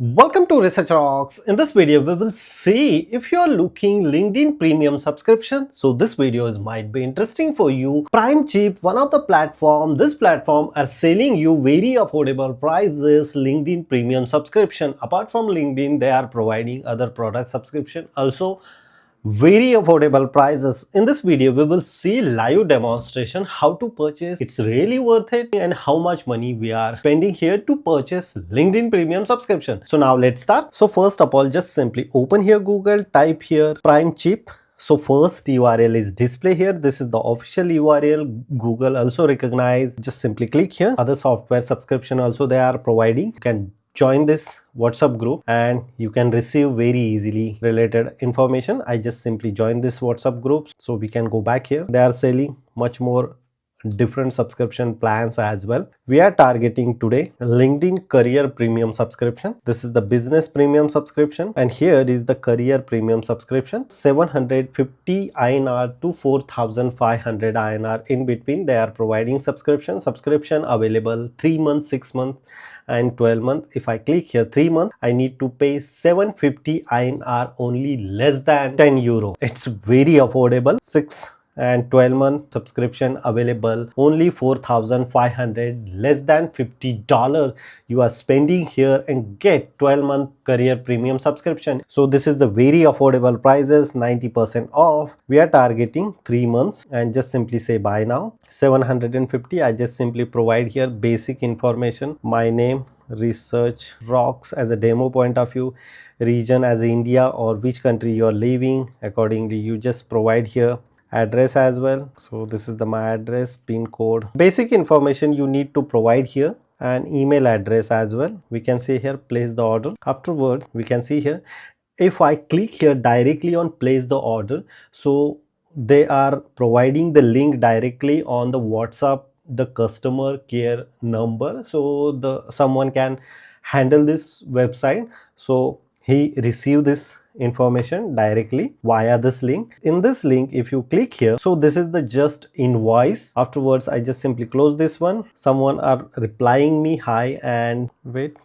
Welcome to Research Rocks. In this video, we will see if you are looking LinkedIn Premium subscription. So this video might be interesting for you. PremiumInCheap, one of the platform. This platform are selling you very affordable prices LinkedIn Premium subscription. Apart from LinkedIn, they are providing other product subscription also. Very affordable prices. In this video we will see live demonstration how to purchase. It's really worth it, and how much money we are spending here to purchase LinkedIn Premium subscription. So now let's start. So first of all, just simply open here Google, type here PremiumInCheap. So first URL is display here. This is the official URL. Google also recognize. Just simply click here. Other software subscription also they are providing. You can join this WhatsApp group and you can receive very easily related information. I just simply join this WhatsApp group. So we can go back here. They are selling much more different subscription plans as well. We are targeting today LinkedIn Career Premium subscription. This is the Business Premium subscription, and here is the Career Premium subscription. 750 INR to 4500 INR in between they are providing subscription available 3 months, 6 months and 12 months. If I click here 3 months, I need to pay 750 INR, only less than 10 euro. It's very affordable. 6 and 12-month subscription available only 4500, less than $50 you are spending here and get 12-month Career Premium subscription. So this is the very affordable prices, 90% off. We are targeting 3 months and just simply say buy now. 750. I just simply provide here basic information, my name, Research Rocks as a demo point of view, region as India or which country you are living. Accordingly you just provide here address as well. So this is my address, pin code, basic information you need to provide here, and email address as well. We can see here place the order. Afterwards we can see here, if I click here directly on place the order, so they are providing the link directly on the WhatsApp, the customer care number, so the someone can handle this website. So he received this information directly via this link. In this link, if you click here, so this is the just invoice. Afterwards I just simply close this one. Someone are replying me hi, and wait,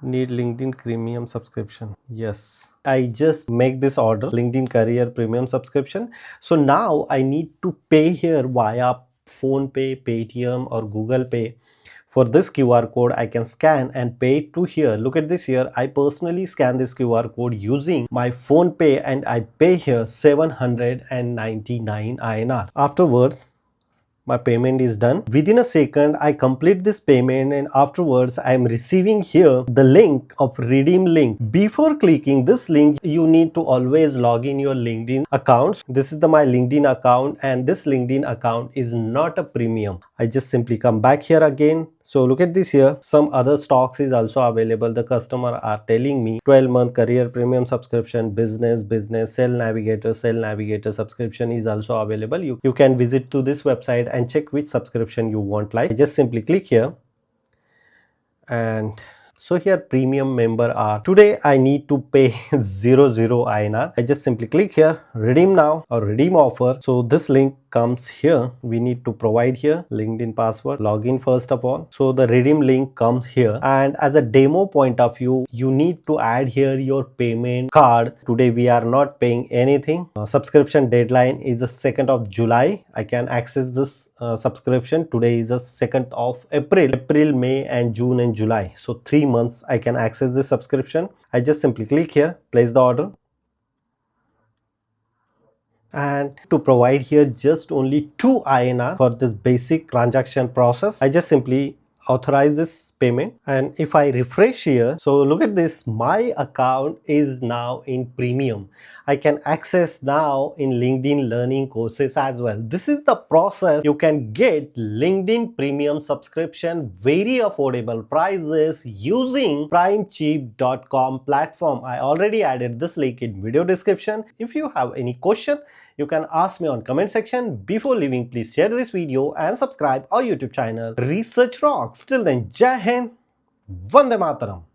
need LinkedIn Premium subscription. Yes, I just make this order LinkedIn Career Premium subscription. So now I need to pay here via phone pay, Paytm or Google Pay. For this QR code I can scan and pay it to here. Look at this here. I personally scan this QR code using my phone pay and I pay here 799 INR. Afterwards my payment is done. Within a second I complete this payment, and afterwards I am receiving here the link of redeem link. Before clicking this link, you need to always log in your LinkedIn accounts. This is my LinkedIn account, and this LinkedIn account is not a premium. I just simply come back here again. So look at this here, some other stocks is also available. The customer are telling me 12-month Career Premium subscription, business, Sell Navigator subscription is also available. You can visit to this website and check which subscription you want. Like, I just simply click here, and so here premium member are today I need to pay 00 INR. I just simply click here redeem now or redeem offer. So this link comes here. We need to provide here LinkedIn password, login first of all. So the redeem link comes here, and as a demo point of view you need to add here your payment card. Today we are not paying anything. Subscription deadline is the 2nd of July. I can access this subscription. Today is the 2nd of April, May and June and July. So 3 months I can access this subscription. I just simply click here, place the order, and to provide here just only 2 INR for this basic transaction process. I just simply authorize this payment, and if I refresh here, so look at this, my account is now in premium. I can access now in LinkedIn learning courses as well. This is the process you can get LinkedIn Premium subscription, very affordable prices using PremiumInCheap.com platform. I already added this link in video description. If you have any question, you can ask me on comment section. Before leaving, please share this video and subscribe our YouTube channel Research Rocks. Till then, Jai Hind, Vande Mataram.